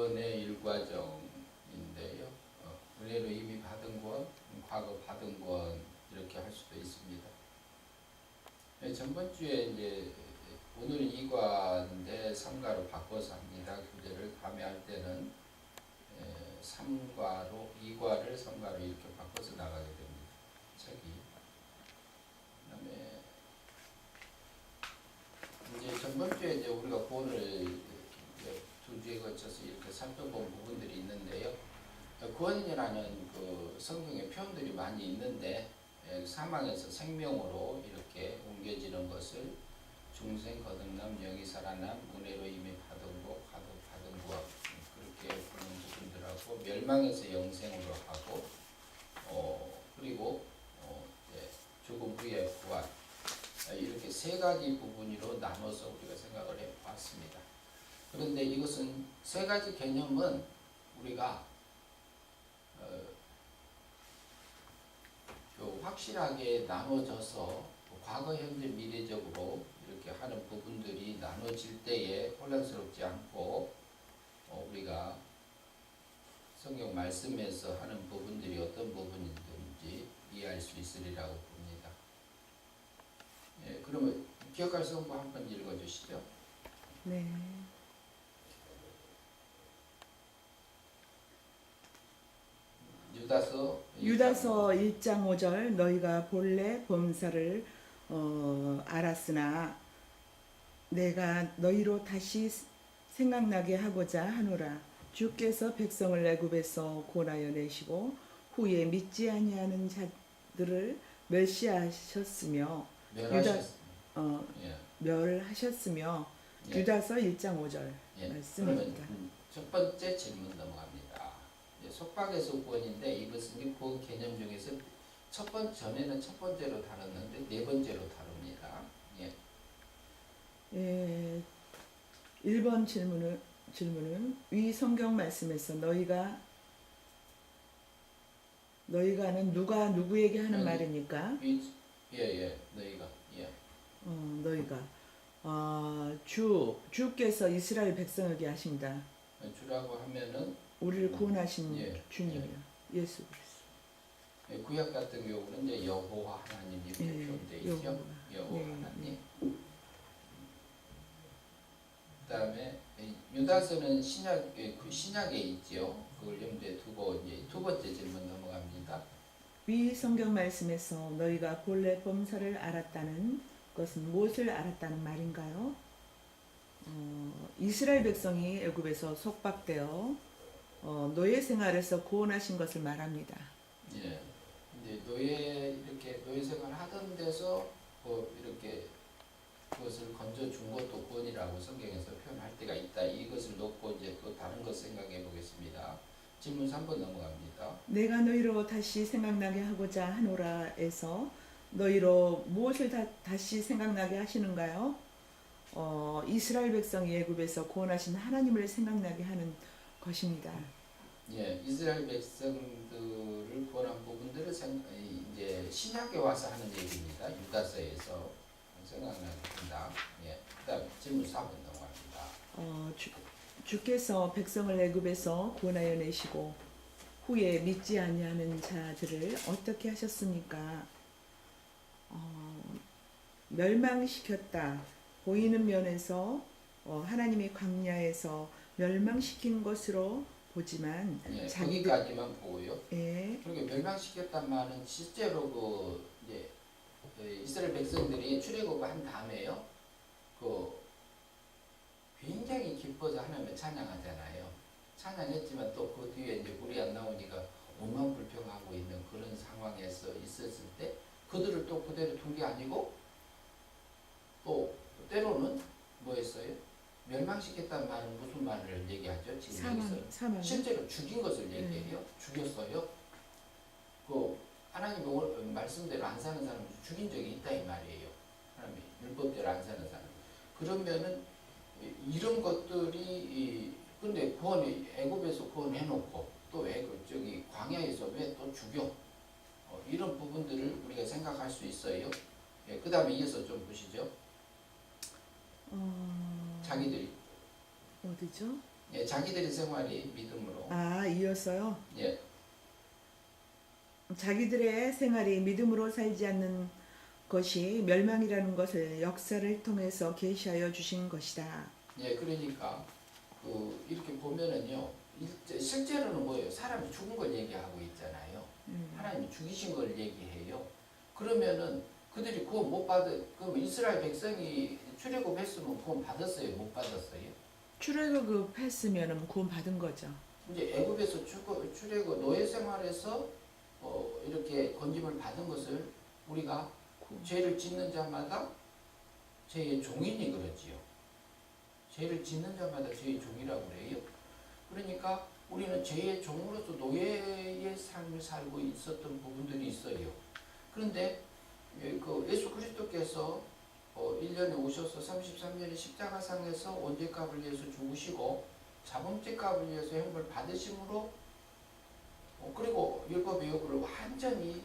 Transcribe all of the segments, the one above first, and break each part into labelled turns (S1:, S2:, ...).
S1: 구원의 일과정인데요. 은혜로 이미 받은 구원, 과거 받은 구원 이렇게 할 수도 있습니다. 전번 주에 이제 오늘은 2과인데 3과로 바꿔서 합니다. 교재를 다음에 할 때는 3과로 2과를 3과로 이렇게 바꿔서 나가게 됩니다. 책이. 그다음에 이제 전번 주에 이제 우리가 구원을 이제 2주에 거쳐서 이렇게 살펴본 부분들이 있는데요. 구원이라는 그 성경의 표현들이 많이 있는데 사망에서 생명으로 이렇게 옮겨지는 것을 중생 거듭남 영이 살아남 은혜로 이미 받은 것 가득 받은 것 그렇게 보는 부분들하고 멸망에서 영생으로 하고 그리고 죽음 후에 부활 이렇게 세 가지 부분으로 나눠서 우리가 생각을 해봤습니다. 그런데 이것은 세 가지 개념은 우리가 확실하게 나눠져서 과거, 현재, 미래적으로 이렇게 하는 부분들이 나눠질 때에 혼란스럽지 않고 우리가 성경 말씀에서 하는 부분들이 어떤 부분인지 이해할 수 있으리라고 봅니다. 그러면 기억할 성부 한번 읽어주시죠.
S2: 네. 유다서 1장 5절 너희가 본래 범사를 알았으나 내가 너희로 다시 생각나게 하고자 하노라. 주께서 백성을 애굽에서 구원하여 내시고 후에 믿지 아니하는 자들을 멸하셨으며 유다서 1장 5절 말씀입니다.
S1: 첫 번째 질문 넘어갑니다. 속박에서 구원인데 이것은 구원 개념 중에서 전에는 첫 번째로 다뤘는데 네 번째로 다룹니다.
S2: 1번 질문은 위 성경 말씀에서 너희가는 누가 누구에게 하는 말이니까? 너희가 주께서 이스라엘 백성에게 하십니다.
S1: 주라고 하면은
S2: 우리를 구원하신 주님이요. 예수 그리스도.
S1: 구약 같은 경우는 이제 여호와 하나님 이렇게 표현되어 있죠. 여호와 하나님. 그다음에 유다서는 신약에 있죠. 그걸 염두에 두고 이제 두 번째 질문 넘어갑니다.
S2: 위 성경 말씀에서 너희가 본래 범사를 알았다는 것은 무엇을 알았다는 말인가요? 이스라엘 백성이 애굽에서 속박되어 노예 생활에서 구원하신 것을 말합니다.
S1: 예, 이제 노예 생활 하던 데서 이렇게 그것을 건져 준 것도 구원이라고 성경에서 표현할 때가 있다. 이것을 놓고 이제 또 다른 것 생각해 보겠습니다. 질문 3번 넘어갑니다.
S2: 내가 너희로 다시 생각나게 하고자 하노라에서 너희로 무엇을 다시 생각나게 하시는가요? 이스라엘 백성이 애굽에서 구원하신 하나님을 생각나게 하는 것입니다.
S1: 이스라엘 백성들을 구원한 부분들을 이제 신약에 와서 하는 얘기입니다. 유다서에서 생각나게 한다. 그다음 질문 4번 넘어갑니다.
S2: 주께서 백성을 애굽에서 구원하여 내시고 후에 믿지 아니하는 자들을 어떻게 하셨습니까? 멸망시켰다. 보이는 면에서 하나님이 광야에서 멸망시킨 것으로 보지만
S1: 거기까지만 보고요.
S2: 그리고
S1: 멸망시켰단 말은 실제로 이스라엘 백성들이 출애굽한 다음에요. 굉장히 기뻐서 하나님을 찬양하잖아요. 찬양했지만 또 그 뒤에 이제 물이 안 나오니까 원망 불평하고 있는 그런 상황에서 있었을 때 그들을 또 그대로 둔 게 아니고 또 때로는 뭐였어요? 멸망시켰다는 말은 무슨 말을 얘기하죠? 지금
S2: 사망.
S1: 실제로 죽인 것을 얘기해요. 죽였어요. 하나님 말씀대로 안 사는 사람을 죽인 적이 있다 이 말이에요. 하나님이 율법대로 안 사는 사람. 그러면은 이런 것들이 근데 애굽에서 구원해놓고 또 광야에서 왜 또 죽여? 이런 부분들을 우리가 생각할 수 있어요. 그 다음에 이어서 좀 보시죠. 자기들이
S2: 어디죠?
S1: 예, 자기들의 생활이 믿음으로.
S2: 아, 이어서요.
S1: 예,
S2: 자기들의 생활이 믿음으로 살지 않는 것이 멸망이라는 것을 역사를 통해서 계시하여 주신 것이다.
S1: 예, 그러니까 이렇게 보면은요, 실제로는 뭐예요? 사람이 죽은 걸 얘기하고 있잖아요. 하나님이 죽이신 걸 얘기해요. 그러면은 그들이 구원 못 그럼 이스라엘 백성이 출애굽했으면 구원 받았어요? 못 받았어요?
S2: 출애굽했으면 구원 받은 거죠.
S1: 이제 애굽에서 출애굽 노예 생활에서 이렇게 건짐을 받은 것을 우리가 죄를 짓는 자마다 죄의 종이니 그러지요. 죄를 짓는 자마다 죄의 종이라고 그래요. 그러니까 우리는 죄의 종으로서 노예의 삶을 살고 있었던 부분들이 있어요. 그런데 예수 그리스도께서 1년에 오셔서 33년의 십자가상에서 원죄값을 위해서 죽으시고 자범죄값을 위해서 형벌 받으심으로 그리고 율법의 요구를 완전히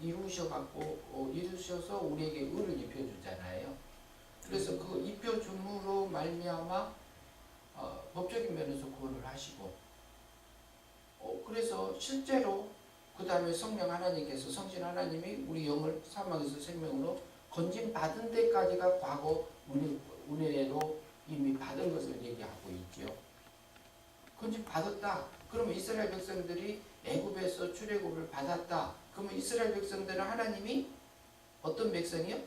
S1: 이루셔서 우리에게 의를 입혀주잖아요. 그래서 그 입혀줌으로 말미암아 법적인 면에서 구원을 하시고 그래서 실제로 그 다음에 성령 하나님께서 성신 하나님이 우리 영을 사망에서 생명으로 건진 받은 데까지가 과거 은혜로 이미 받은 것을 얘기하고 있죠. 건진 받았다. 그러면 이스라엘 백성들이 애굽에서 출애굽을 받았다. 그러면 이스라엘 백성들은 하나님이 어떤 백성이요?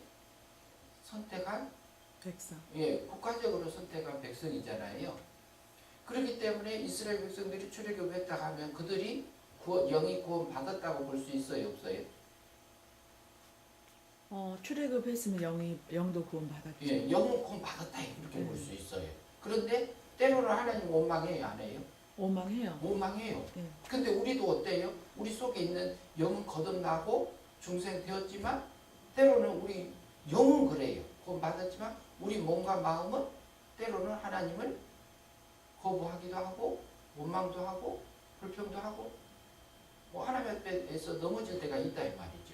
S1: 선택한
S2: 백성.
S1: 예, 국가적으로 선택한 백성이잖아요. 그렇기 때문에 이스라엘 백성들이 출애굽했다 하면 그들이 영이 구원 받았다고 볼 수 있어요, 없어요?
S2: 출애굽했으면 영도 구원 받았죠.
S1: 예, 영은 구원 받았다 이렇게 볼 수 있어요. 그런데 때로는 하나님 원망해요, 안 해요?
S2: 원망해요.
S1: 원망해요.
S2: 예.
S1: 근데 우리도 어때요? 우리 속에 있는 영은 거듭나고 중생되었지만 때로는 우리 영은 그래요. 구원 받았지만 우리 몸과 마음은 때로는 하나님을 거부하기도 하고 원망도 하고 불평도 하고 하나님 앞에서 넘어질 때가 있다 이 말이죠.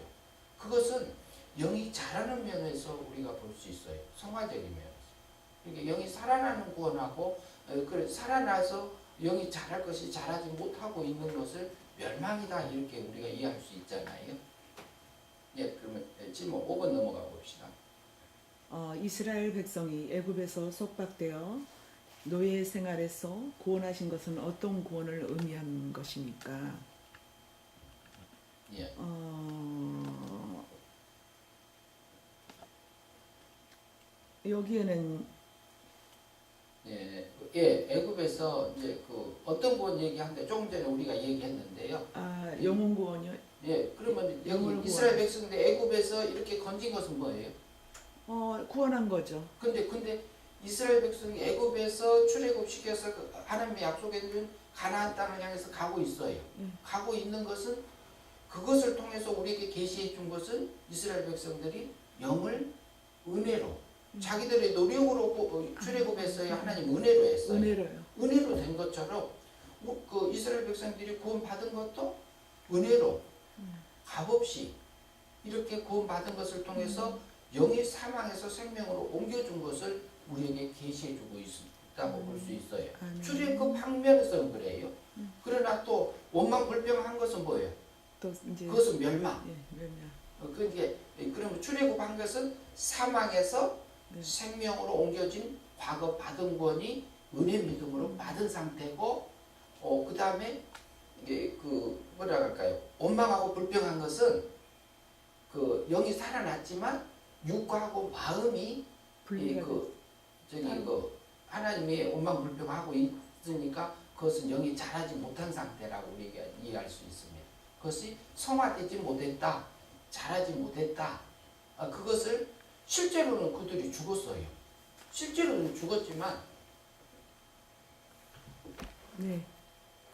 S1: 그것은 영이 자라는 면에서 우리가 볼 수 있어요. 성화적인 면에서. 그러니까 영이 살아나는 구원하고 살아나서 영이 자랄 것이 자라지 못하고 있는 것을 멸망이다 이렇게 우리가 이해할 수 있잖아요. 예, 그러면 질문 5번 넘어가 봅시다.
S2: 이스라엘 백성이 애굽에서 속박되어 노예 생활에서 구원하신 것은 어떤 구원을 의미하는 것입니까?
S1: 예.
S2: 여기에는
S1: 애굽에서 이제 어떤 구원 얘기하는데 조금 전에 우리가 얘기했는데요.
S2: 영혼 구원이요?
S1: 예, 그러면
S2: 영혼
S1: 여기 이스라엘 백성들 애굽에서 이렇게 건진 것은 뭐예요?
S2: 구원한 거죠.
S1: 근데 이스라엘 백성이 애굽에서 출애굽시켜서 하나님의 약속해 준 가나안 땅을 향해서 가고 있어요. 가고 있는 것은 그것을 통해서 우리에게 계시해 준 것은 이스라엘 백성들이 영을 은혜로 자기들의 노력으로 출애굽했어요. 하나님 은혜로 했어요.
S2: 은혜로요.
S1: 은혜로 된 것처럼 그 이스라엘 백성들이 구원 받은 것도 은혜로 값없이 이렇게 구원 받은 것을 통해서 영이 사망에서 생명으로 옮겨준 것을 우리에게 계시해주고 있다고 볼 수 있어요. 출애굽 방면에서는 그래요. 그러나 또 원망 불평한 것은 뭐예요?
S2: 또 이제
S1: 그것은 멸망.
S2: 멸망.
S1: 그러면 출애굽한 것은 사망에서 생명으로 옮겨진 과거 받은 구원이 은혜 믿음으로 받은 상태고, 그 다음에 이게 뭐라 할까요? 원망하고 불평한 것은 영이 살아났지만 육하고 마음이 하나님의 원망 불평하고 있으니까 그것은 영이 자라지 못한 상태라고 우리가 이해할 수 있습니다. 그것이 성화되지 못했다, 자라지 못했다. 그것을 실제로는 그들이 죽었어요. 실제로는 죽었지만,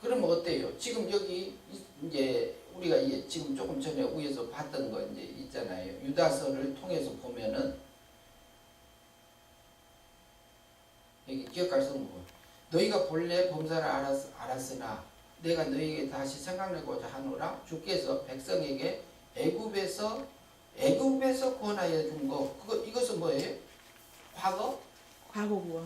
S1: 그러면 어때요? 지금 여기 이제 우리가 지금 조금 전에 위에서 봤던 거 이제 있잖아요. 유다서를 통해서 보면은 여기 기억할 성부. 너희가 본래 범사를 알았으나 내가 너희에게 다시 생각내고자 하노라. 주께서 백성에게 애굽에서 구원하여 준 거. 이것은 뭐예요? 과거
S2: 과거 구원.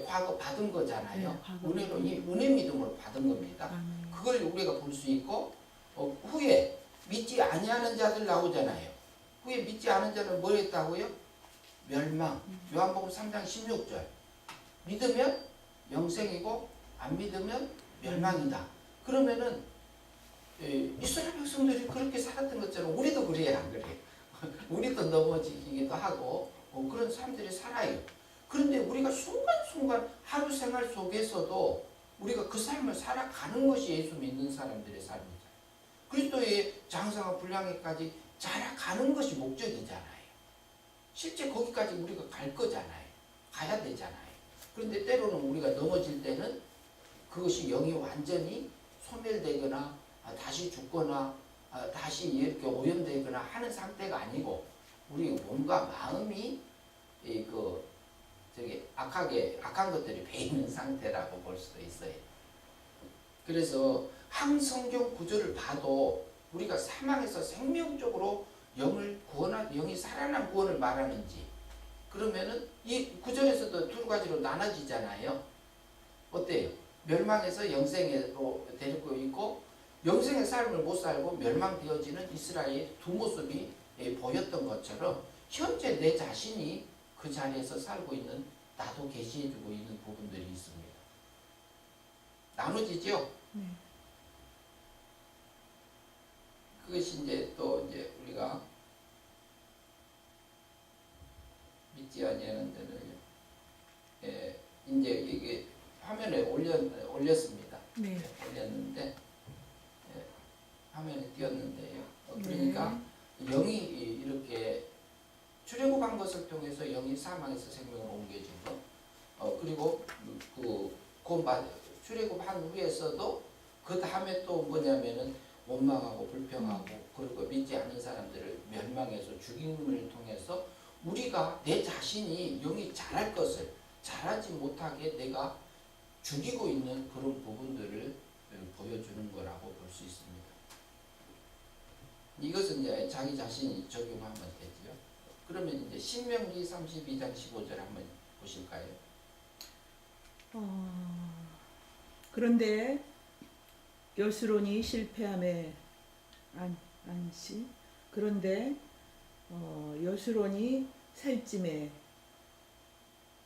S1: 과거 받은 거잖아요.
S2: 네, 과거.
S1: 은혜로 이 은혜 믿음으로 받은 겁니다.
S2: 아멘.
S1: 그걸 우리가 볼 수 있고 후에 믿지 아니하는 자들 나오잖아요. 후에 믿지 않은 자는 뭐 했다고요? 멸망. 요한복음 3장 16절. 믿으면 영생이고 안 믿으면 멸망이다. 그러면은 이스라엘 백성들이 그렇게 살았던 것처럼 우리도 그래야 안 그래요? 우리도 넘어지기도 하고 그런 사람들이 살아요. 그런데 우리가 순간순간 하루 생활 속에서도 우리가 그 삶을 살아가는 것이 예수 믿는 사람들의 삶이잖아요. 그리스도의 장성한 분량에까지 자라가는 것이 목적이잖아요. 실제 거기까지 우리가 갈 거잖아요. 가야 되잖아요. 그런데 때로는 우리가 넘어질 때는 그것이 영이 완전히 소멸되거나 다시 죽거나 다시 이렇게 오염되거나 하는 상태가 아니고 우리 몸과 마음이 악한 것들이 배이는 상태라고 볼 수도 있어요. 그래서 항성경 구절을 봐도 우리가 사망에서 생명적으로 영이 살아난 구원을 말하는지 그러면은 이 구절에서도 두 가지로 나눠지잖아요. 어때요? 멸망에서 영생으로 데리고 있고 영생의 삶을 못 살고 멸망되어지는 이스라엘의 두 모습이 보였던 것처럼 현재 내 자신이 그 자리에서 살고 있는 나도 계시해주고 있는 부분들이 있습니다. 나눠지죠?
S2: 네.
S1: 그것이 이제 우리가 믿지 아니하는 데는 이제 이게 화면에 올렸습니다.
S2: 네.
S1: 올렸는데 화면에 띄었는데요. 그러니까 영이 이렇게 출애굽한 것을 통해서 영이 사망에서 생명으로 옮겨진 것. 그리고 출애굽한 후에서도 그 다음에 또 뭐냐면은 원망하고 불평하고 그리고 믿지 않는 사람들을 멸망해서 죽임을 통해서 우리가 내 자신이 영이 자랄 것을 자라지 못하게 내가 죽이고 있는 그런 부분들을 보여주는 거라고 볼 수 있습니다. 이것은 이제 자기 자신이 적용하면 되죠. 그러면 이제 신명기 32장 15절 한번 보실까요?
S2: 그런데 여수론이 실패함에 안씨 그런데 여수론이 살찜에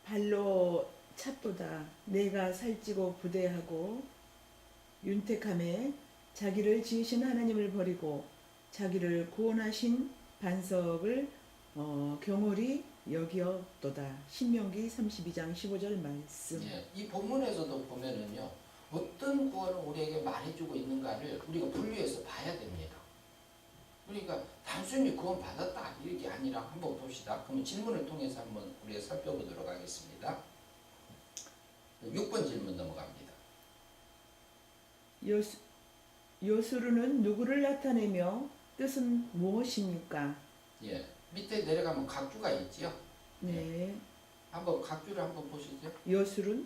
S2: 발로 찻보다 내가 살찌고 부대하고 윤택함에 자기를 지으신 하나님을 버리고 자기를 구원하신 반석을 경홀히 여기었도다. 신명기 32장 15절 말씀.
S1: 이 본문에서도 보면은요, 어떤 구원을 우리에게 말해주고 있는가를 우리가 분류해서 봐야 됩니다. 그러니까 단순히 구원 받았다 이게 아니라 한번 봅시다. 그러면 질문을 통해서 한번 우리가 살펴보도록 하겠습니다. 6번 질문 넘어갑니다.
S2: 요수르는 누구를 나타내며 뜻은 무엇입니까?
S1: 밑에 내려가면 각주가 있지요.
S2: 네.
S1: 한번 각주를 한번 보시죠.
S2: 요술은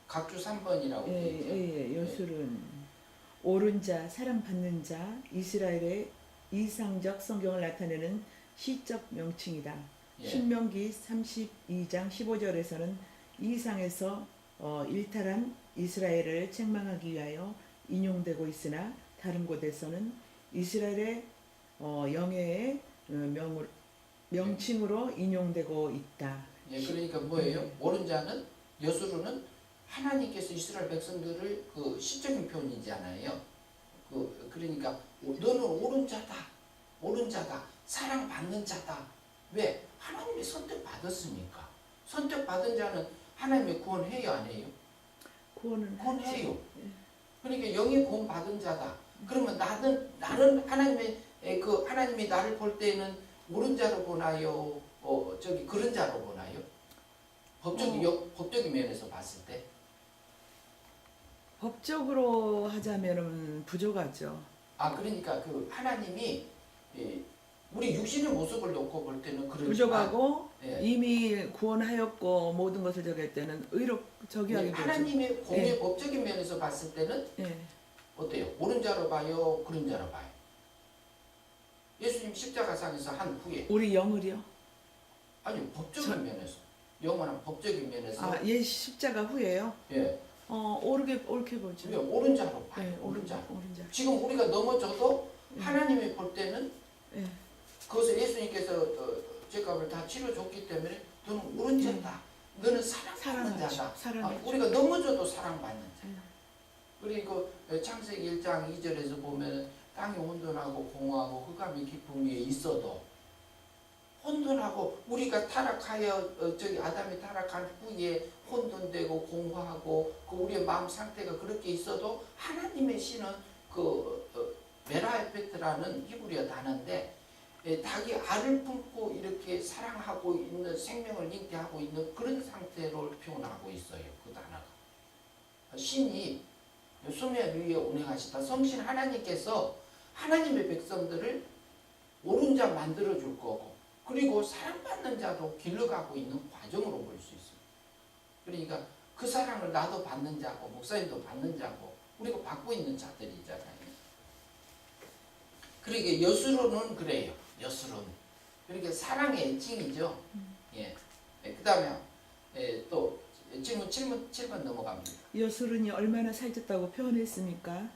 S1: 각주 3번이라고 되어 있죠.
S2: 요술은 옳은 자, 사랑받는 자, 이스라엘의 이상적 성경을 나타내는 시적 명칭이다. 신명기 32장 15절에서는 이상에서 일탈한 이스라엘을 책망하기 위하여 인용되고 있으나 다른 곳에서는 이스라엘의 영예의 명칭으로 인용되고 있다.
S1: 그러니까 뭐예요? 옳은 자는 여수르는 하나님께서 이스라엘 백성들을 그 시적인 표현이잖아요. 그러니까 너는 옳은 자다, 옳은 자다, 사랑받는 자다. 왜? 하나님의 선택받았으니까. 선택받은 자는 하나님의 구원해요, 안 해요? 구원해요. 그러니까 영이 구원받은 자다. 그러면 나는 하나님이 나를 볼 때는 옳은 자로 보나요? 그런 자로 보나요? 법적인 면에서 봤을 때.
S2: 법적으로 하자면은 부족하죠.
S1: 그러니까 그 하나님이 우리 육신의 모습을 놓고 볼 때는 그렇지만
S2: 부족하고 이미 구원하였고 모든 것을 저기할 때는 저기하게 되죠.
S1: 하나님의 공의 법적인 면에서 봤을 때는 어때요? 옳은 자로 봐요? 그런 자로 봐요? 예수님 십자가상에서 한 후에
S2: 우리 영을요?
S1: 아니 법적인 면에서 영원한 법적인 면에서
S2: 예 십자가 후에요.
S1: 예,
S2: 옳게 보죠.
S1: 우리가 옳은 자로 봐요.
S2: 네,
S1: 옳은 자.
S2: 옳은 자.
S1: 지금 우리가 넘어져도
S2: 예.
S1: 하나님이 볼 때는
S2: 예.
S1: 그것을 예수님께서 죄값을 다 치러줬기 때문에 너는 옳은 자다. 너는 사랑받는
S2: 사랑하죠.
S1: 자다.
S2: 사랑하죠.
S1: 우리가 넘어져도 사랑받는 자.
S2: 예.
S1: 그리고 창세기 1장 2절에서 보면 땅이 혼돈하고 공허하고 흑암이 깊음 위에 있어도 혼돈하고 우리가 타락하여 저기 아담이 타락한 후에 혼돈되고 공허하고 그 우리의 마음 상태가 그렇게 있어도 하나님의 신은 메라에페트라는 히브리어 단어인데 닭이 알을 품고 이렇게 사랑하고 있는 생명을 잉태하고 있는 그런 상태를 표현하고 있어요. 그 단어가 신이 수면 위에 운행하시다. 성신 하나님께서 하나님의 백성들을 옳은 자 만들어 줄 거고 그리고 사랑받는 자로 길러가고 있는 과정으로 볼 수 있습니다. 그러니까 그 사랑을 나도 받는 자고 목사님도 받는 자고 우리가 받고 있는 자들이잖아요. 그러니까 여수로는 그래요. 여수로는. 그러니까 사랑의 애칭이죠. 예. 그 다음에 또 질문 7번 넘어갑니다.
S2: 여술은이 얼마나 살쪘다고 표현했습니까?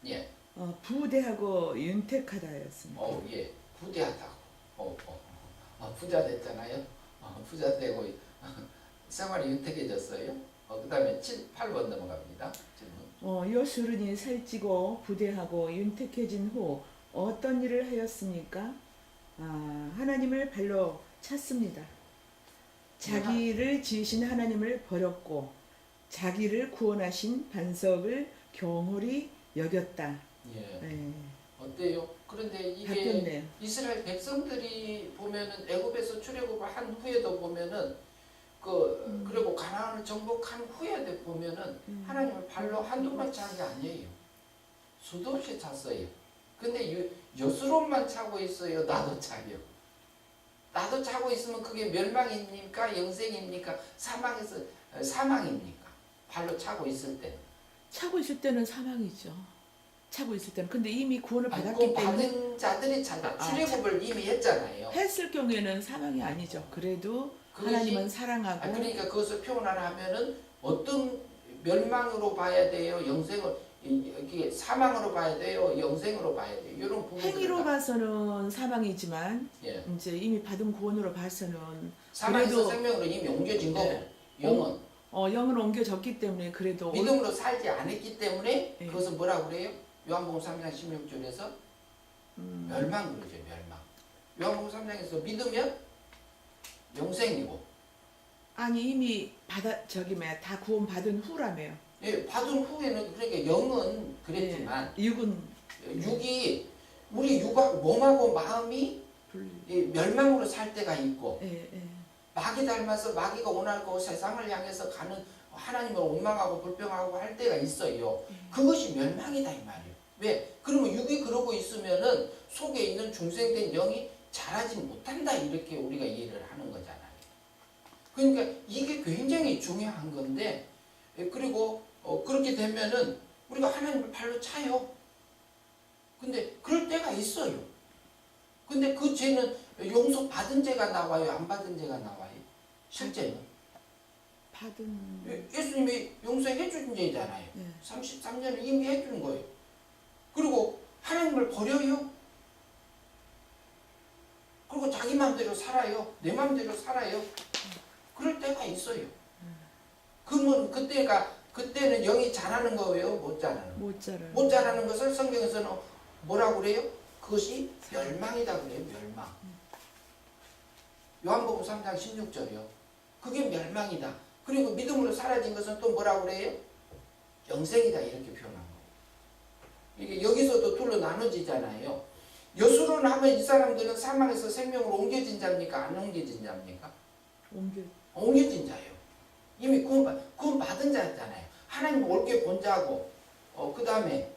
S1: 예.
S2: 부대하고 윤택하다였습니다.
S1: 예. 부대하다고. 부자 됐잖아요. 부자 되고 생활이 윤택해졌어요. 그 다음에 8번 넘어갑니다. 질문.
S2: 여술은이 살찌고 부대하고 윤택해진 후 어떤 일을 하였습니까? 하나님을 발로 찼습니다. 자기를 지으신 하나님을 버렸고 자기를 구원하신 반석을 경홀히 여겼다.
S1: 예.
S2: 네.
S1: 어때요? 그런데 이게
S2: 바뀌었네요.
S1: 이스라엘 백성들이 보면은 애굽에서 출애굽을 한 후에도 보면은 그리고 가나안을 정복한 후에도 보면은 하나님을 발로 한두 번 찬 게 아니에요. 수도 없이 찼어요. 근데 여수론만 차고 있어요. 나도 차요. 나도 차고 있으면 그게 멸망입니까? 영생입니까? 사망입니까? 발로 차고 있을 때는.
S2: 차고 있을 때는 사망이죠. 차고 있을 때는. 근데 이미 구원을
S1: 아니,
S2: 받았기 때문에
S1: 받은 자들이 출애굽을 이미 했잖아요.
S2: 했을 경우에는 사망이 아니죠. 그래도
S1: 그것이-
S2: 하나님은 사랑하고
S1: 그러니까 그것을 표현하라 하면은 어떤 멸망으로 봐야 돼요? 이게 사망으로 봐야 돼요? 영생으로 봐야 돼요? 이런 부분들.
S2: 행위로 봐서는 사망이지만
S1: 예.
S2: 이제 이미 받은 구원으로 봐서는
S1: 사망에서
S2: 그래도-
S1: 생명으로 이미 옮겨진 거고
S2: 네.
S1: 영은
S2: 영은 옮겨졌기 때문에 그래도
S1: 믿음으로 살지 않았기 때문에
S2: 예.
S1: 그것은 뭐라고 그래요? 요한복음 3장 16절에서 멸망 그러죠. 멸망. 요한복음 3장에서 믿으면 영생이고
S2: 아니 이미 다 구원 받은 후라며요.
S1: 예, 받은 후에는 그러니까 영은 그랬지만
S2: 육은
S1: 육이 우리 육하고 몸하고 마음이
S2: 분리.
S1: 이 멸망으로 살 때가 있고
S2: 예.
S1: 마귀 닮아서 마귀가 원하고 세상을 향해서 가는 하나님을 원망하고 불평하고 할 때가 있어요. 그것이 멸망이다 이 말이에요. 왜? 그러면 육이 그러고 있으면은 속에 있는 중생된 영이 자라지 못한다 이렇게 우리가 이해를 하는 거잖아요. 그러니까 이게 굉장히 중요한 건데 그리고 그렇게 되면은 우리가 하나님을 발로 차요. 근데 그럴 때가 있어요. 근데 그 죄는 용서 받은 죄가 나와요? 안 받은 죄가 나와요? 실제는.
S2: 받은
S1: 예수님이 용서해 준 죄잖아요.
S2: 예.
S1: 33년을 이미 해준 거예요. 그리고 하나님을 버려요. 그리고 자기 마음대로 살아요. 내 마음대로 살아요. 그럴 때가 있어요. 그러면 그때는 영이 자라는 거예요? 못 자라는 거예요? 못 자라는 것을 성경에서는 뭐라고 그래요? 그것이 멸망이다 그래요. 멸망. 요한복음 3장 16절이요. 그게 멸망이다. 그리고 믿음으로 사라진 것은 또 뭐라고 그래요? 영생이다 이렇게 표현한 거예요. 이게 여기서도 둘로 나눠지잖아요. 여수론 하면 이 사람들은 사망에서 생명으로 옮겨진 자입니까? 안 옮겨진 자입니까? 옮겨진 자예요. 이미 구원 받은 자잖아요. 하나님 옳게 본 자고 그 다음에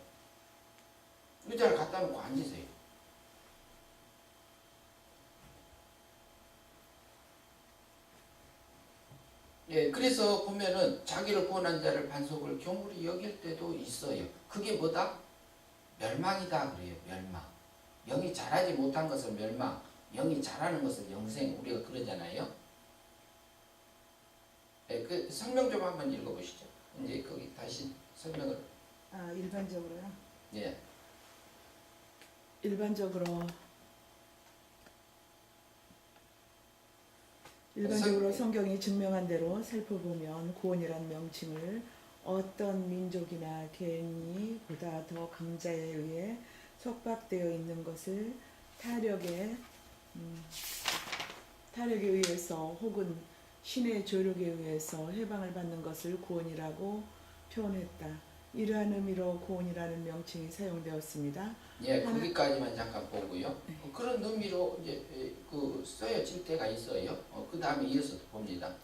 S1: 의자를 갖다 놓고 앉으세요. 예, 그래서 보면은 자기를 구원한 자를 반석을 경홀히 여길 때도 있어요. 그게 뭐다? 멸망이다 그래요. 멸망. 영이 자라지 못한 것을 멸망, 영이 자라는 것을 영생, 우리가 그러잖아요. 예, 그 설명 좀 한번 읽어보시죠. 이제 거기 다시 설명을.
S2: 일반적으로요.
S1: 예,
S2: 일반적으로 성경이 증명한 대로 살펴보면 구원이란 명칭을 어떤 민족이나 개인이 보다 더 강자에 의해 속박되어 있는 것을 타력에 의해서 혹은 신의 조력에 의해서 해방을 받는 것을 구원이라고 표현했다. 이러한 의미로 구원이라는 명칭이 사용되었습니다.
S1: 예, 거기까지만 잠깐 보고요. 그런 의미로 이제 그 쓰여질 때가 있어요. 그 다음에 이어서 봅니다.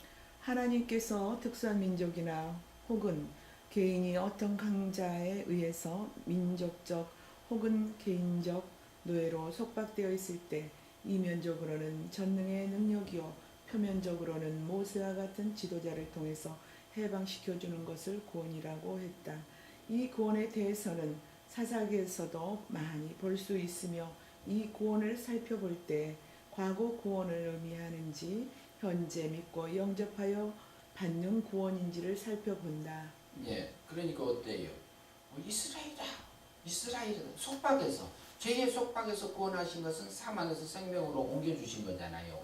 S2: 하나님께서 특수한 민족이나 혹은 개인이 어떤 강자에 의해서 민족적 혹은 개인적 노예로 속박되어 있을 때 이면적으로는 전능의 능력이요 표면적으로는 모세와 같은 지도자를 통해서 해방시켜주는 것을 구원이라고 했다. 이 구원에 대해서는 사사기에서도 많이 볼 수 있으며 이 구원을 살펴볼 때 과거 구원을 의미하는지 현재 믿고 영접하여 받는 구원인지를 살펴본다.
S1: 예, 그러니까 어때요? 이스라엘이다. 속박에서 죄의 속박에서 구원하신 것은 사망에서 생명으로 옮겨주신 거잖아요.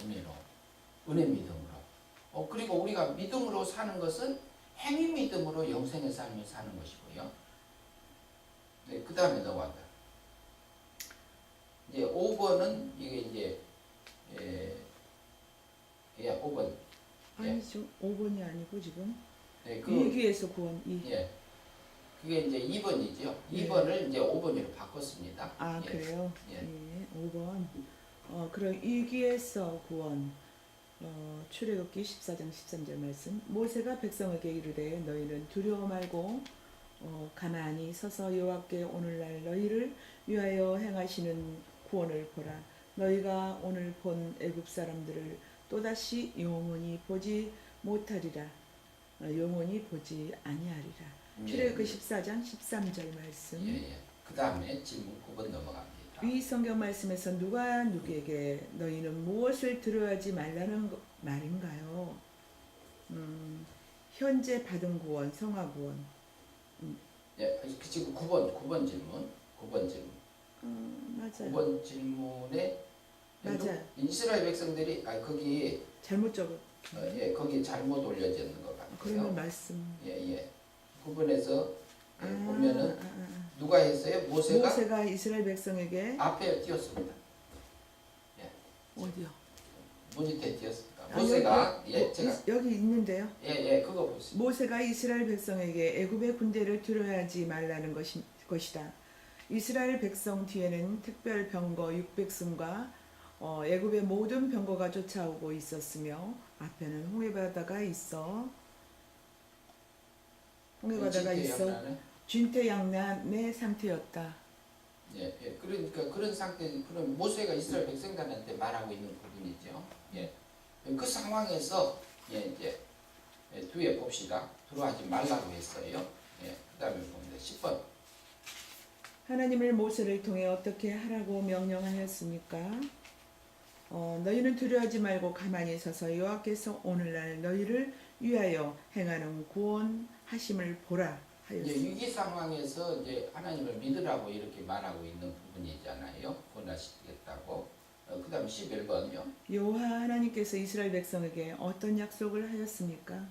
S1: 은혜 믿음으로. 그리고 우리가 믿음으로 사는 것은 행위 믿음으로 영생의 삶을 사는 것이고요. 네, 그 다음에 넘어간다. 이제 5번은 이게 이제 5번.
S2: 아니 지금 5번이 아니고 지금
S1: 네,
S2: 위기에서 구원 2.
S1: 예. 그게 이제 2번이죠.
S2: 예.
S1: 2번을 이제 5번으로 바꿨습니다. 예.
S2: 그래요?
S1: 예.
S2: 예. 5번. 그럼 위기에서 구원. 출애굽기 14장 13절 말씀. 모세가 백성에게 이르되 너희는 두려워 말고 가만히 서서 여호와께 오늘날 너희를 위하여 행하시는 구원을 보라. 너희가 오늘 본 애굽 사람들을 또다시 영원히 보지 못하리라. 영원히 보지 아니하리라. 출애굽기 14장 13절 말씀.
S1: 예. 그 다음에 질문 9번 넘어갑니다.
S2: 이 성경 말씀에서 누가 누구에게 너희는 무엇을 들어야지 말라는 말인가요? 현재 받은 구원, 성화 구원.
S1: 예, 지금 9번 질문.
S2: 맞아요.
S1: 9번 질문에
S2: 맞아요.
S1: 이스라엘 백성들이 거기
S2: 잘못 적었.
S1: 거기 잘못 올려져 있는 것 같아요.
S2: 그러면 말씀.
S1: 예. 9번에서 보면은 누가 했어요?
S2: 모세가 이스라엘 백성에게
S1: 앞에 띄었습니다.
S2: 어디요?
S1: 모니터에 띄었습니다. 모세가 제가
S2: 여기 있는데요.
S1: 그거 보세요.
S2: 모세가 이스라엘 백성에게 애굽의 군대를 들어야지 말라는 것이다. 이스라엘 백성 뒤에는 특별 병거 600승과 애굽의 모든 병거가 쫓아오고 있었으며 앞에는 홍해바다가 있어 진퇴양난의 상태였다.
S1: 그러니까 그런 상태, 그런 모세가 이스라엘 백성들한테 말하고 있는 부분이죠. 그 상황에서 이제 뒤에 봅시다. 들어가지 말라고 했어요. 그 다음에 봅니다. 10번.
S2: 하나님을 모세를 통해 어떻게 하라고 명령하였습니까? 너희는 두려워하지 말고 가만히 서서 여호와께서 오늘날 너희를 위하여 행하는 구원하심을 보라 하였습니다.
S1: 위기 상황에서 이제 하나님을 믿으라고 이렇게 말하고 있는 부분이잖아요. 구원하시겠다고. 그 다음에 11번요.
S2: 여호와 하나님께서 이스라엘 백성에게 어떤 약속을 하였습니까?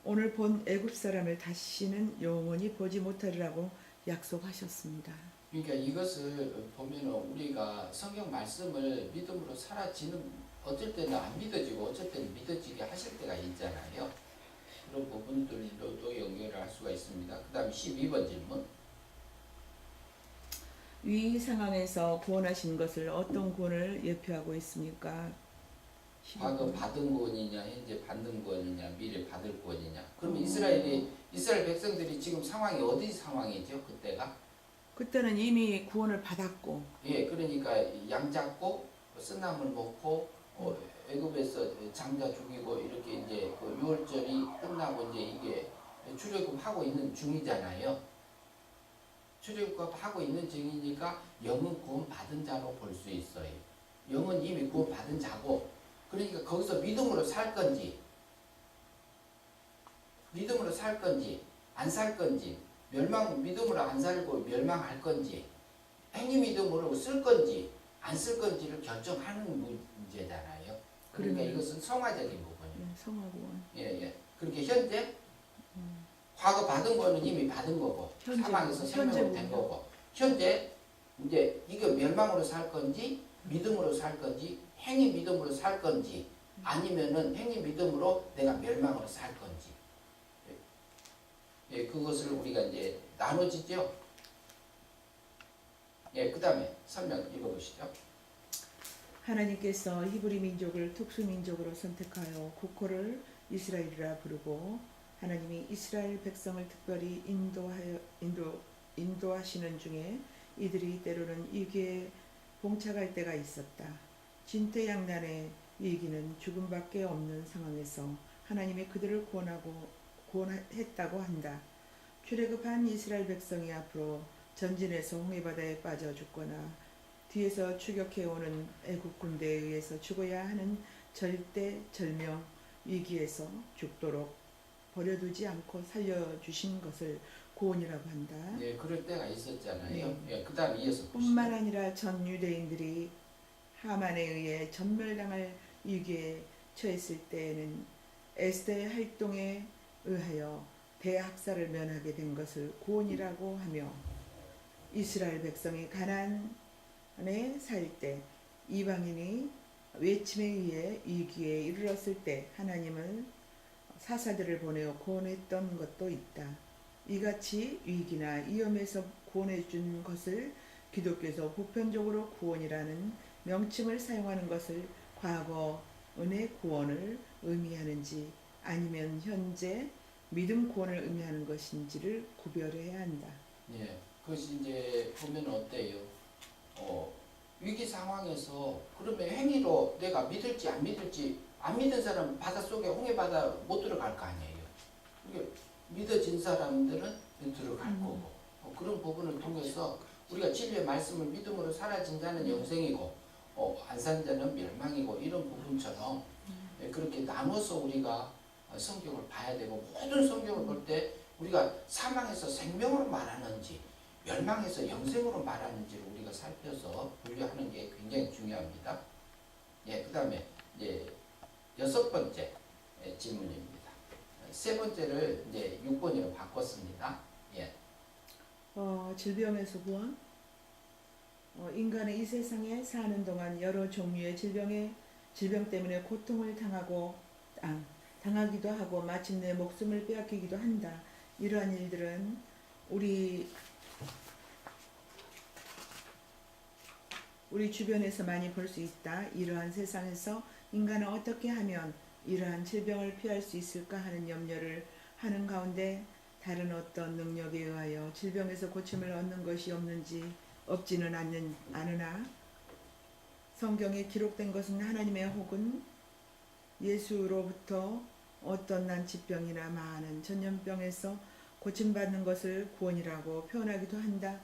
S2: 오늘 본 애굽 사람을 다시는 영원히 보지 못하리라고 약속하셨습니다.
S1: 그러니까 이것을 보면 우리가 성경 말씀을 믿음으로 사라지는, 어쩔 때는 안 믿어지고 어쩔 때는 믿어지게 하실 때가 있잖아요. 그런 부분들로도 연결을 할 수가 있습니다. 그 다음에 12번 질문.
S2: 위 상황에서 구원하신 것을 어떤 구원을 예표하고 있습니까?
S1: 과거 받은 구원이냐, 현재 받는 구원이냐, 미래 받을 구원이냐. 그러면 이스라엘 백성들이 지금 상황이 어디 상황이죠? 그때는
S2: 이미 구원을 받았고.
S1: 그러니까 양 잡고 쓴나물 먹고 애굽에서 장자 죽이고 이렇게 이제 그 유월절이 끝나고 이제 이게 출애굽하고 있는 중이잖아요. 출애굽하고 있는 중이니까 영은 구원 받은 자로 볼 수 있어요. 영은 이미 구원 받은 자고, 그러니까 거기서 믿음으로 살 건지 믿음으로 살 건지 안 살 건지, 믿음으로 안 살고 멸망할 건지, 행위 믿음으로 쓸 건지 안 쓸 건지를 결정하는 문제잖아요. 그러니까
S2: 그러네요.
S1: 이것은 성화적인 부분이에요.
S2: 성화구원.
S1: 예. 그렇게 현재 과거 받은 거는 이미 받은 거고
S2: 현재,
S1: 사망에서 생명으로 된
S2: 현재군요.
S1: 거고, 현재 이제 이거 멸망으로 살 건지 믿음으로 살 건지 행위 믿음으로 살 건지 아니면은 행위 믿음으로 내가 멸망으로 살 건지, 예, 그것을 우리가 이제 나눠지죠. 예, 그 다음에 설명 읽어보시죠.
S2: 하나님께서 히브리 민족을 특수민족으로 선택하여 국호를 이스라엘이라 부르고 하나님이 이스라엘 백성을 특별히 인도하시는 중에 이들이 때로는 위기에 봉착할 때가 있었다. 진퇴양난의 위기는 죽음밖에 없는 상황에서 하나님이 그들을 구원했다고 한다. 출애굽한 이스라엘 백성이 앞으로 전진해서 홍해바다에 빠져 죽거나 뒤에서 추격해오는 애국 군대에 의해서 죽어야 하는 절대절명 위기에서 죽도록 버려두지 않고 살려주신 것을 구원이라고 한다.
S1: 예, 그럴 때가 있었잖아요.
S2: 네.
S1: 예, 그 다음 이어서 보시죠.
S2: 뿐만 아니라 전 유대인들이 하만에 의해 전멸당할 위기에 처했을 때에는 에스더의 활동에 의하여 대학살을 면하게 된 것을 구원이라고 하며, 이스라엘 백성이 가나안에 살 때 이방인이 외침에 의해 위기에 이르렀을 때 하나님은 사사들을 보내어 구원했던 것도 있다. 이같이 위기나 위험에서 구원해 준 것을 기독교에서 보편적으로 구원이라는 명칭을 사용하는 것을 과거 은혜 구원을 의미하는지 아니면 현재 믿음 구원을 의미하는 것인지를 구별해야 한다.
S1: 예, 그것이 이제 보면 어때요? 위기 상황에서 그러면 행위로 내가 믿을지 안 믿을지, 안 믿은 사람은 바닷속에 홍해바다 못 들어갈 거 아니에요. 이게 믿어진 사람들은 들어갈 거고, 그런 부분을 통해서 우리가 진리의 말씀을 믿음으로 사라진 자는 영생이고 안 산 자는 멸망이고, 이런 부분처럼 예, 그렇게 나눠서 우리가 성경을 봐야 되고, 모든 성경을 볼 때 우리가 사망에서 생명으로 말하는지 멸망에서 영생으로 말하는지를 우리가 살펴서 분류하는 게 굉장히 중요합니다. 예, 그 다음에 이제 6번째 질문입니다. 세 번째를 이제 6번으로 바꿨습니다. 예.
S2: 질병에서 구원. 인간의 이 세상에 사는 동안 여러 종류의 질병 때문에 고통을 당하기도 하고 마침내 목숨을 빼앗기기도 한다. 이러한 일들은 우리 주변에서 많이 볼 수 있다. 이러한 세상에서 인간은 어떻게 하면 이러한 질병을 피할 수 있을까 하는 염려를 하는 가운데 다른 어떤 능력에 의하여 질병에서 고침을 얻는 것이 없지는 않으나 성경에 기록된 것은 하나님의 혹은 예수로부터 어떤 난치병이나 많은 전염병에서 고침받는 것을 구원이라고 표현하기도 한다.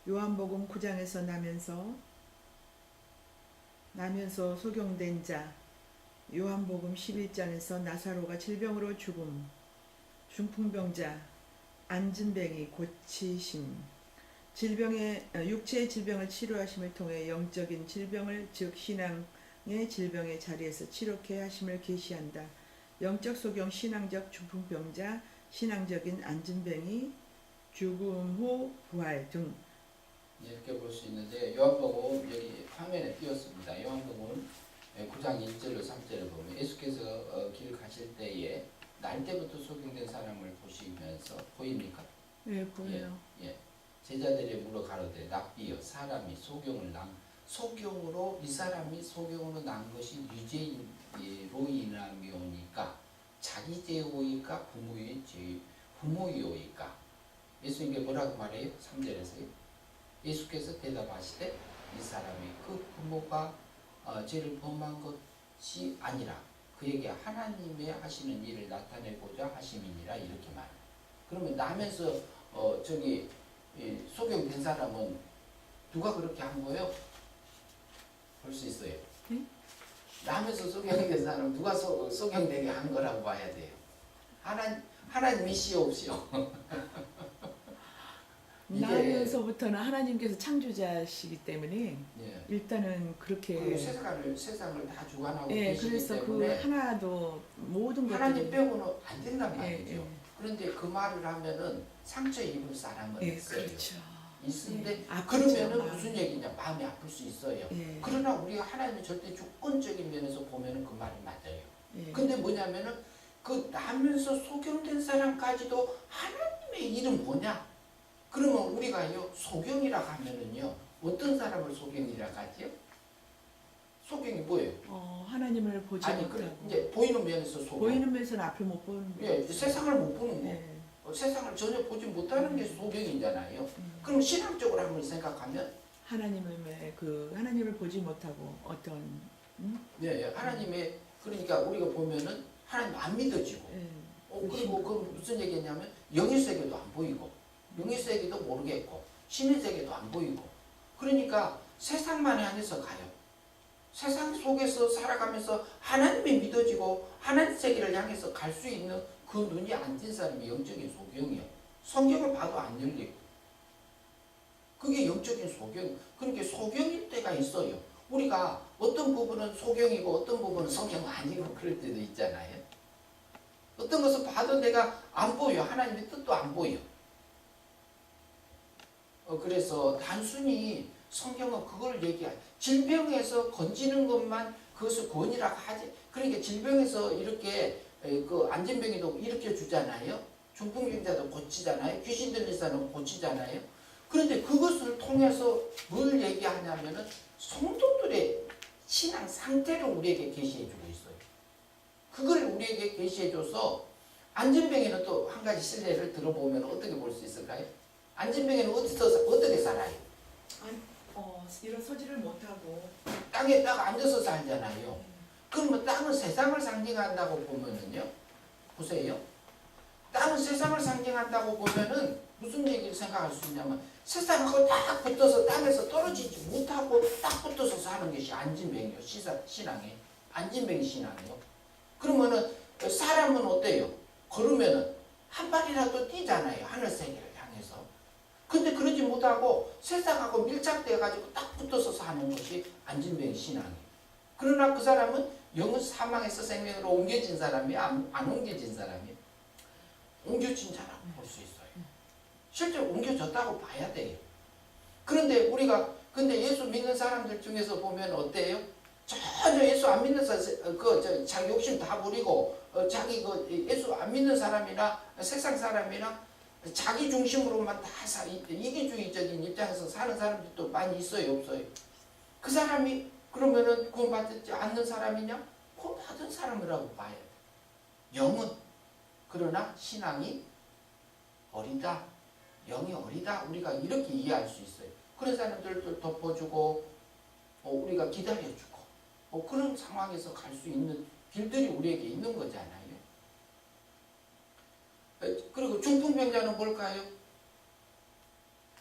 S2: 요한복음 9장에서 나면서 소경된 자, 요한복음 11장에서 나사로가 질병으로 죽음, 중풍병자, 안진뱅이 고치심, 육체의 질병을 치료하심을 통해 영적인 질병을, 즉 신앙의 질병의 자리에서 치료케 하심을 계시한다. 영적 소경, 신앙적 중풍병자, 신앙적인 안진뱅이, 죽음 후 부활 등
S1: 이렇게 볼 수 있는데, 요한복음 여기 화면에 띄었습니다. 요한복음 9장 1절로 3절을 보면 예수께서 길 가실 때에 날 때부터 소경된 사람을 보시면서, 보입니까?
S2: 네, 보여요.
S1: 예. 제자들이 물어 가로되 랍비여, 사람이 소경으로 이 사람이 소경으로 난 것이 유죄로 인함이오니까 자기 죄오이까 부모이오이까? 예수님께 뭐라고 말해요? 3절에서요. 예수께서 대답하시되 이 사람이 그 부모가 죄를 범한 것이 아니라 그에게 하나님의 하시는 일을 나타내고자 하심이니라, 이렇게 말해요. 그러면 나면서 소경된 사람은 누가 그렇게 한 거예요? 볼 수 있어요.
S2: 네?
S1: 나면서 소경된 사람은 누가 소경되게 한 거라고 봐야 돼요. 하나님이 씨 없이요. 이게-
S2: 나면서부터는 하나님께서 창조자시기 때문에
S1: 예.
S2: 일단은 그렇게
S1: 그 세상을 다 주관하고
S2: 예,
S1: 계시기
S2: 그래서 그
S1: 때문에
S2: 하나도 모든
S1: 하나님
S2: 것들이
S1: 빼고는 안 된단
S2: 예,
S1: 말이죠.
S2: 예.
S1: 그런데 그 말을 하면은 상처 입을 사람은
S2: 예,
S1: 있어요.
S2: 그렇죠.
S1: 있는데
S2: 예, 아프죠,
S1: 그러면은
S2: 마음이.
S1: 무슨 얘기냐? 마음이 아플 수 있어요.
S2: 예,
S1: 그러나 우리가 하나님의 절대 주권적인 면에서 보면은 그 말이 맞아요.
S2: 예.
S1: 근데 뭐냐면은 그 나면서 소경된 사람까지도 하나님의 일은 뭐냐? 그러면 우리가요 소경이라 하면은요 어떤 사람을 소경이라 하지요? 소경이 뭐예요?
S2: 하나님을 보지
S1: 아니
S2: 못하고
S1: 그 이제 보이는 면에서 소경.
S2: 보이는 면에서는 앞을 못 보는
S1: 예, 세상을 못 보는 거.
S2: 예.
S1: 세상을 전혀 보지 못하는 게 소경이잖아요.
S2: 음.
S1: 그럼 신앙적으로 한번 생각하면
S2: 하나님을 보지 못하고 어떤
S1: 예, 예, 하나님의 그러니까 우리가 보면은 하나님 안 믿어지고
S2: 예,
S1: 그리고 그 무슨 얘기냐면 영의 세계도 안 보이고 영의 세계도 모르겠고 신의 세계도 안 보이고 그러니까 세상만 향해서 가요. 세상 속에서 살아가면서 하나님이 믿어지고 하나님 세계를 향해서 갈 수 있는 그 눈이 안 뜬 사람이 영적인 소경이에요. 성경을 봐도 안 열리고 그게 영적인 소경. 그러니까 소경일 때가 있어요. 우리가 어떤 부분은 소경이고 어떤 부분은 성경 아니고 그럴 때도 있잖아요. 어떤 것을 봐도 내가 안 보여. 하나님의 뜻도 안 보여. 그래서 단순히 성경은 그걸 얘기해. 질병에서 건지는 것만 그것을 권이라고 하지. 그러니까 질병에서 이렇게 그 안진병이도 일으켜 주잖아요. 중풍병자도 고치잖아요. 귀신 들린 사람은 고치잖아요. 그런데 그것을 통해서 뭘 얘기하냐면은 성도들의 신앙 상태를 우리에게 계시해 주고 있어요. 그걸 우리에게 계시해 줘서 안진병에는 또 한 가지 실례를 들어보면 어떻게 볼 수 있을까요? 안진병에는 어떻게 살아요?
S2: 일어서지를 못하고
S1: 땅에 딱 앉아서 살잖아요. 그러면 땅은 세상을 상징한다고 보면은요. 보세요. 땅은 세상을 상징한다고 보면은 무슨 얘기를 생각할 수 있냐면 세상하고 딱 붙어서 땅에서 떨어지지 못하고 딱 붙어서 사는 것이 안진병이요. 신앙이. 안진병이 신앙이요. 그러면은 사람은 어때요? 걸으면은 한 발이라도 뛰잖아요. 하늘 세계를 향해서. 근데 그러지 못하고 세상하고 밀착되어 가지고 딱 붙어서 사는 것이 안진병의 신앙이에요. 그러나 그 사람은 영은 사망에서 생명으로 옮겨진 사람이 안 옮겨진 사람이 옮겨진 사람 볼 수 있어요. 실제로 옮겨졌다고 봐야 돼요. 그런데 우리가 근데 예수 믿는 사람들 중에서 보면 어때요? 전혀 예수 안 믿는 사람 자기 욕심 다 부리고 자기 예수 안 믿는 사람이나 세상 사람이나 자기 중심으로만 다 이기주의적인 입장에서 사는 사람들도 많이 있어요, 없어요? 그 사람이 그러면은 구원받지 않는 사람이냐? 구원받은 사람이라고 봐야 돼. 영은 그러나 신앙이 어리다. 영이 어리다. 우리가 이렇게 이해할 수 있어요. 그런 사람들도 덮어주고 우리가 기다려주고 그런 상황에서 갈 수 있는 길들이 우리에게 있는 거잖아요. 그리고 중풍병자는 뭘까요?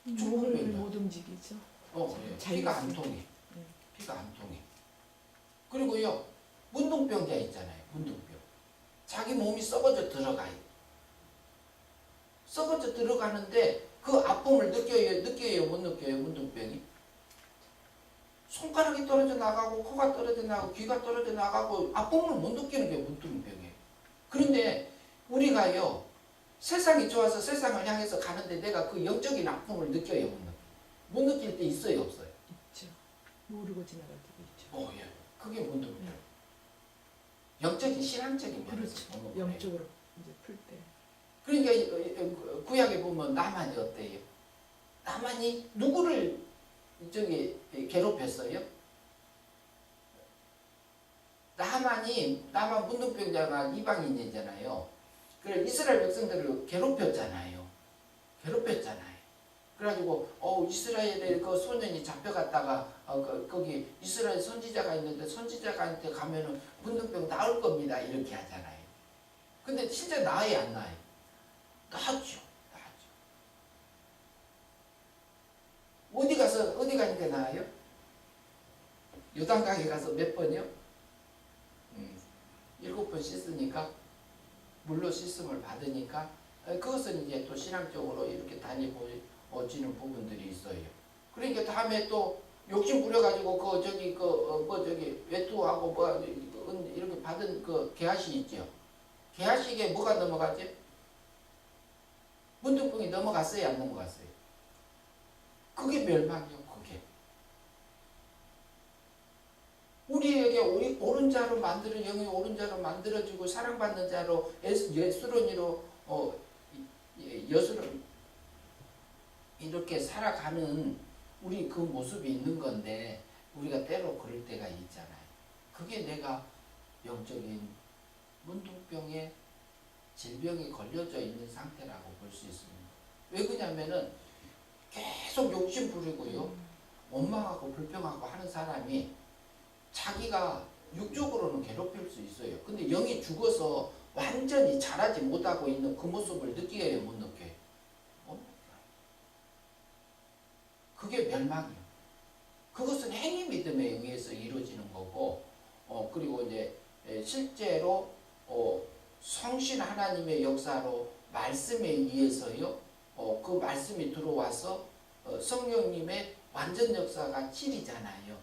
S2: 몸을 못 움직이죠.
S1: 예. 피가 안 통해. 피가 안 통해. 그리고요, 문둥병자 있잖아요. 문둥병. 자기 몸이 썩어져 들어가요. 썩어져 들어가는데 그 아픔을 느껴요? 못 느껴요? 문둥병이? 손가락이 떨어져 나가고 코가 떨어져 나가고 귀가 떨어져 나가고 아픔을 못 느끼는 게 문둥병이에요. 그런데 우리가요, 세상이 좋아서 세상을 향해서 가는데 내가 그 영적인 아픔을 느껴요? 못 느낄 때 있어요? 없어요?
S2: 있죠. 모르고 지나갈 때도 있죠.
S1: 예. 그게 문둥병. 영적인 신앙적인 면에서
S2: 그렇죠.
S1: 보는 거예요.
S2: 영적으로 이제 풀 때.
S1: 그러니까 구약에 보면 나만이 어때요? 나만이 누구를 괴롭혔어요? 나만 문둥병자가 이방인이잖아요. 그래 이스라엘 백성들을 괴롭혔잖아요. 그래가지고 이스라엘의 그 소년이 잡혀갔다가 거기 이스라엘 선지자가 있는데 선지자한테 가면은 문둥병 나을 겁니다 이렇게 하잖아요. 근데 진짜 나아요 안 나아요? 나았죠. 어디 가니까 나아요? 요단강에 가서 몇 번이요? 7번 씻으니까 물로 씻음을 받으니까 그것은 이제 또 신앙적으로 이렇게 다니어지는 부분들이 있어요. 그러니까 다음에 또 욕심 부려가지고 저기 외투하고 이렇게 받은 그 계하식 있죠. 계하식에 뭐가 넘어가지? 문둥병이 넘어갔어요, 안 넘어갔어요? 그게 멸망이요, 그게. 우리에게 옳은 자로 만들어, 영이 옳은 자로 만들어지고 사랑받는 자로 예수론이로 여수론 이렇게 살아가는 우리 그 모습이 있는 건데 우리가 때로 그럴 때가 있잖아요. 그게 내가 영적인 문둥병에 질병이 걸려져 있는 상태라고 볼 수 있습니다. 왜 그러냐면은 계속 욕심 부리고요, 원망하고 불평하고 하는 사람이 자기가 육적으로는 괴롭힐 수 있어요. 근데 영이 죽어서 완전히 자라지 못하고 있는 그 모습을 느끼게요, 못 느껴요? 못 느껴요. 그게 멸망이에요. 그것은 행위 믿음에 의해서 이루어지는 거고, 그리고 이제 실제로 성신 하나님의 역사로 말씀에 의해서요, 그 말씀이 들어와서 성령님의 완전 역사가 진리잖아요.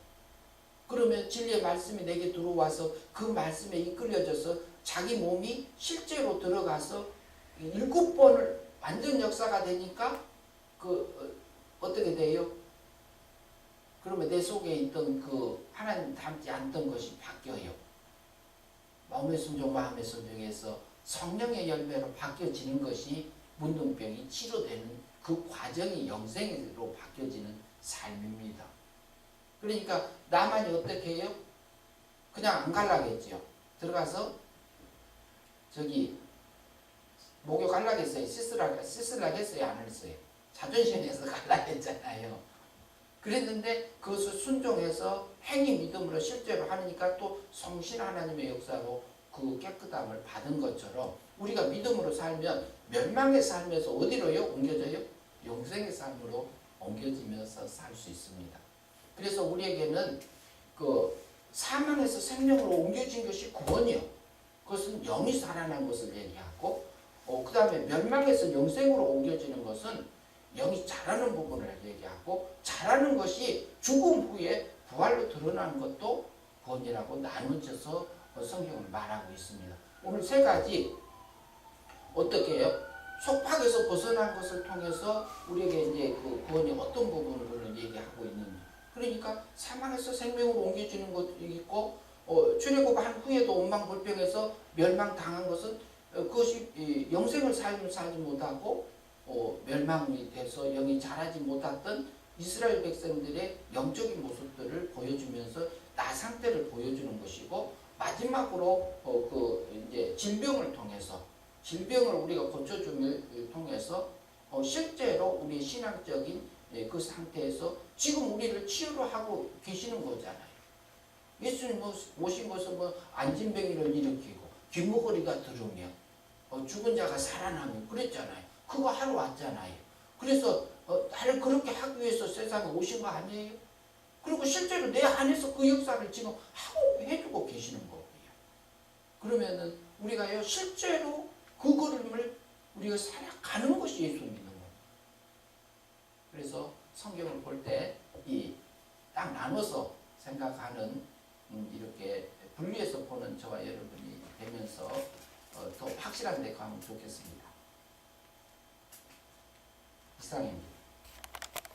S1: 그러면 진리의 말씀이 내게 들어와서 그 말씀에 이끌려져서 자기 몸이 실제로 들어가서 7번을 완전 역사가 되니까 어떻게 돼요? 그러면 내 속에 있던 그 하나님 닮지 않던 것이 바뀌어요. 마음의 순종, 마음의 순종에서 성령의 열매로 바뀌어지는 것이 문둥병이 치료되는 그 과정이 영생으로 바뀌어지는 삶입니다. 그러니까 나만이 어떻게 해요? 그냥 안 갈라겠죠. 들어가서 저기 목욕 갈라겠어요. 씻으라고 했어요, 안 했어요? 자존심에서 갈라했잖아요. 그랬는데 그것을 순종해서 행위 믿음으로 실제로 하니까 또 성신 하나님의 역사로 그 깨끗함을 받은 것처럼 우리가 믿음으로 살면 멸망의 삶에서 어디로요? 옮겨져요? 영생의 삶으로 옮겨지면서 살 수 있습니다. 그래서 우리에게는 그 사망에서 생명으로 옮겨진 것이 구원이요. 그것은 영이 살아난 것을 얘기하고, 그 다음에 멸망에서 영생으로 옮겨지는 것은 영이 자라는 부분을 얘기하고, 자라는 것이 죽음 후에 부활로 드러나는 것도 구원이라고 나누어서 성경을 말하고 있습니다. 오늘 세 가지 어떻게 해요? 속박에서 벗어난 것을 통해서 우리에게 이제 그 구원이 어떤 부분을 얘기하고 있는지. 그러니까 사망에서 생명으로 옮겨지는 것도 있고, 출애굽한 후에도 원망불평해서 멸망당한 것은 그것이 영생을 살지 못하고 멸망이 돼서 영이 자라지 못했던 이스라엘 백성들의 영적인 모습들을 보여주면서 나 상태를 보여주는 것이고, 마지막으로 이제 질병을 통해서 질병을 우리가 고쳐줌을 통해서 실제로 우리 신앙적인 그 상태에서 지금 우리를 치유로 하고 계시는 거잖아요. 예수님 오신 것은 안진뱅이를 일으키고 귀머거리가 들으며 죽은 자가 살아나며 그랬잖아요. 그거 하러 왔잖아요. 그래서 나를 그렇게 하기 위해서 세상에 오신 거 아니에요? 그리고 실제로 내 안에서 그 역사를 지금 하고 해주고 계시는 거예요. 그러면은 우리가요 실제로 그 걸음을 우리가 살아가는 것이 예수 믿는 거예요. 그래서 성경을 볼 때 이 딱 나눠서 생각하는 이렇게 분리해서 보는 저와 여러분이 되면서 더 확실한 데 가면 좋겠습니다. 이상입니다.